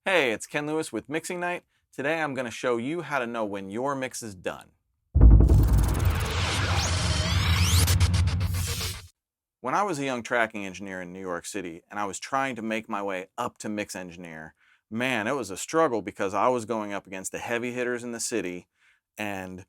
Hey, it's Ken Lewis with Mixing Night. Today I'm going to show you how to know when your mix is done. When I was a young tracking engineer in New York City and I was trying to make my way up to mix engineer, man, it was a struggle because I was going up against the heavy hitters in the city, and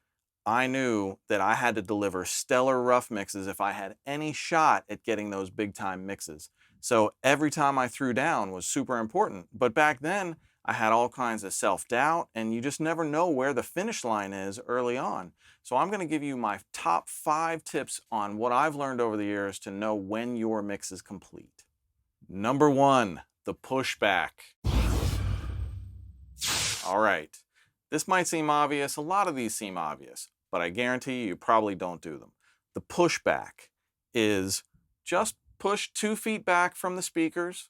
I knew that I had to deliver stellar rough mixes if I had any shot at getting those big time mixes. So every time I threw down was super important. But back then, I had all kinds of self-doubt, and you just never know where the finish line is early on. So I'm going to give you my top 5 tips on what I've learned over the years to know when your mix is complete. Number 1, the pushback. All right, this might seem obvious. A lot of these seem obvious, but I guarantee you probably don't do them. The pushback is just push 2 feet back from the speakers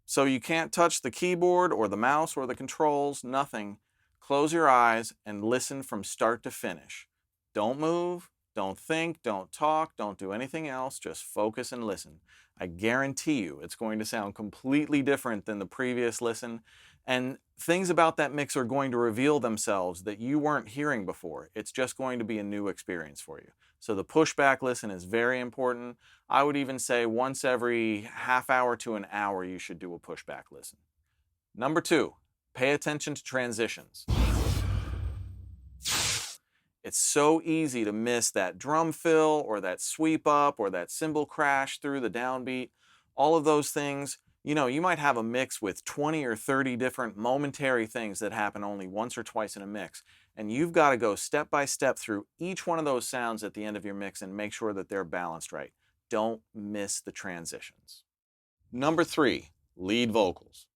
so you can't touch the keyboard or the mouse or the controls, nothing. Close your eyes and listen from start to finish. Don't move, don't think, don't talk, don't do anything else, just focus and listen. I guarantee you it's going to sound completely different than the previous listen, and things about that mix are going to reveal themselves that you weren't hearing before. It's just going to be a new experience for you. So the pushback listen is very important. I would even say once every half hour to an hour you should do a pushback listen. Number 2, pay attention to transitions. It's so easy to miss that drum fill or that sweep up or that cymbal crash through the downbeat. All of those things, you might have a mix with 20 or 30 different momentary things that happen only once or twice in a mix. And you've got to go step by step through each one of those sounds at the end of your mix and make sure that they're balanced right. Don't miss the transitions. Number 3, lead vocals.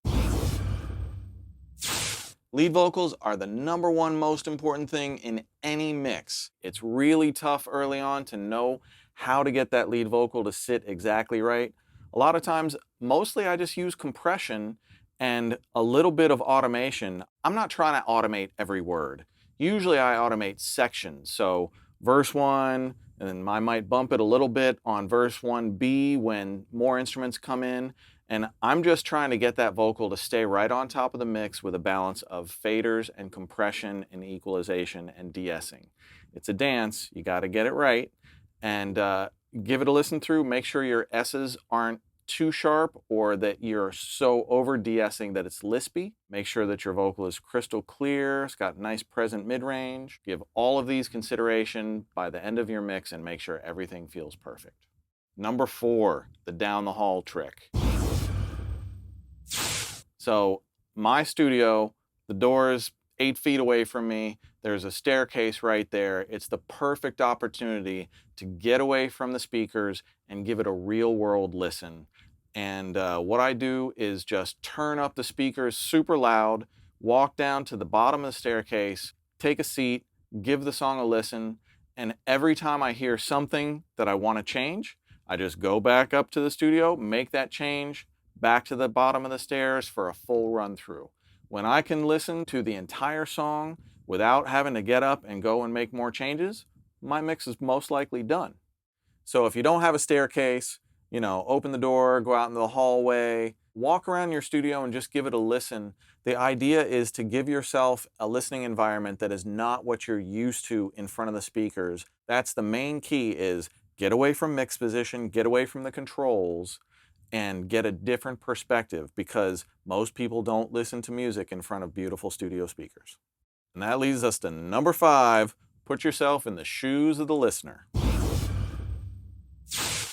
Lead vocals are the number 1 most important thing in any mix. It's really tough early on to know how to get that lead vocal to sit exactly right. A lot of times, mostly I just use compression and a little bit of automation. I'm not trying to automate every word. Usually I automate sections. So verse 1, and then I might bump it a little bit on verse 1B when more instruments come in. And I'm just trying to get that vocal to stay right on top of the mix with a balance of faders and compression and equalization and de-essing. It's a dance, you got to get it right, and give it a listen through. Make sure your S's aren't too sharp or that you're so over de-essing that it's lispy. Make sure that your vocal is crystal clear, it's got nice present mid-range. Give all of these consideration by the end of your mix and make sure everything feels perfect. Number 4, the down the hall trick. So my studio, the door is 8 feet away from me. There's a staircase right there. It's the perfect opportunity to get away from the speakers and give it a real world listen. And what I do is just turn up the speakers super loud, walk down to the bottom of the staircase, take a seat, give the song a listen, and every time I hear something that I want to change, I just go back up to the studio, make that change, back to the bottom of the stairs for a full run through. When I can listen to the entire song without having to get up and go and make more changes, my mix is most likely done. So if you don't have a staircase, open the door, go out into the hallway, walk around your studio and just give it a listen. The idea is to give yourself a listening environment that is not what you're used to in front of the speakers. That's the main key, is get away from mix position, get away from the controls, and get a different perspective, because most people don't listen to music in front of beautiful studio speakers. And that leads us to number 5, put yourself in the shoes of the listener.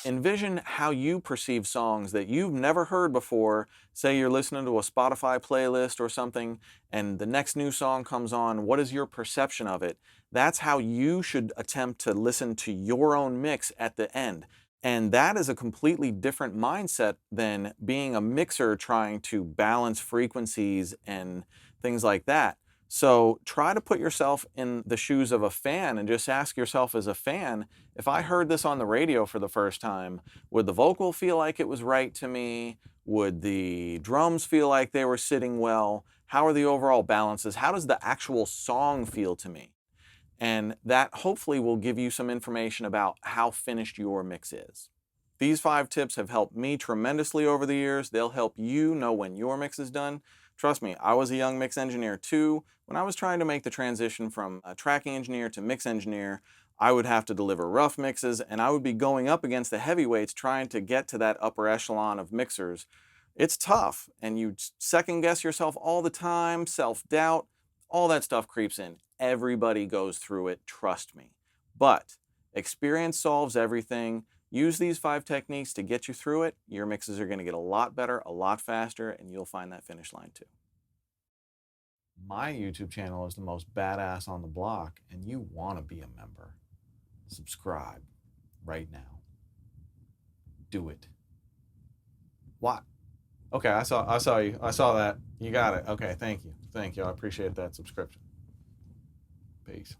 Envision how you perceive songs that you've never heard before. Say you're listening to a Spotify playlist or something, and the next new song comes on. What is your perception of it? That's how you should attempt to listen to your own mix at the end. And that is a completely different mindset than being a mixer trying to balance frequencies and things like that. So try to put yourself in the shoes of a fan and just ask yourself as a fan, if I heard this on the radio for the first time, would the vocal feel like it was right to me? Would the drums feel like they were sitting well? How are the overall balances? How does the actual song feel to me? And that hopefully will give you some information about how finished your mix is. These 5 tips have helped me tremendously over the years. They'll help you know when your mix is done. Trust me, I was a young mix engineer too. When I was trying to make the transition from a tracking engineer to mix engineer, I would have to deliver rough mixes, and I would be going up against the heavyweights trying to get to that upper echelon of mixers. It's tough, and you second guess yourself all the time, self-doubt, all that stuff creeps in. Everybody goes through it, trust me. But experience solves everything. Use these 5 techniques to get you through it. Your mixes are going to get a lot better, a lot faster, and you'll find that finish line too. My YouTube channel is the most badass on the block, and you want to be a member. Subscribe right now. Do it. What? Okay, I saw you. I saw that. You got it. Okay, thank you. Thank you. I appreciate that subscription. Peace.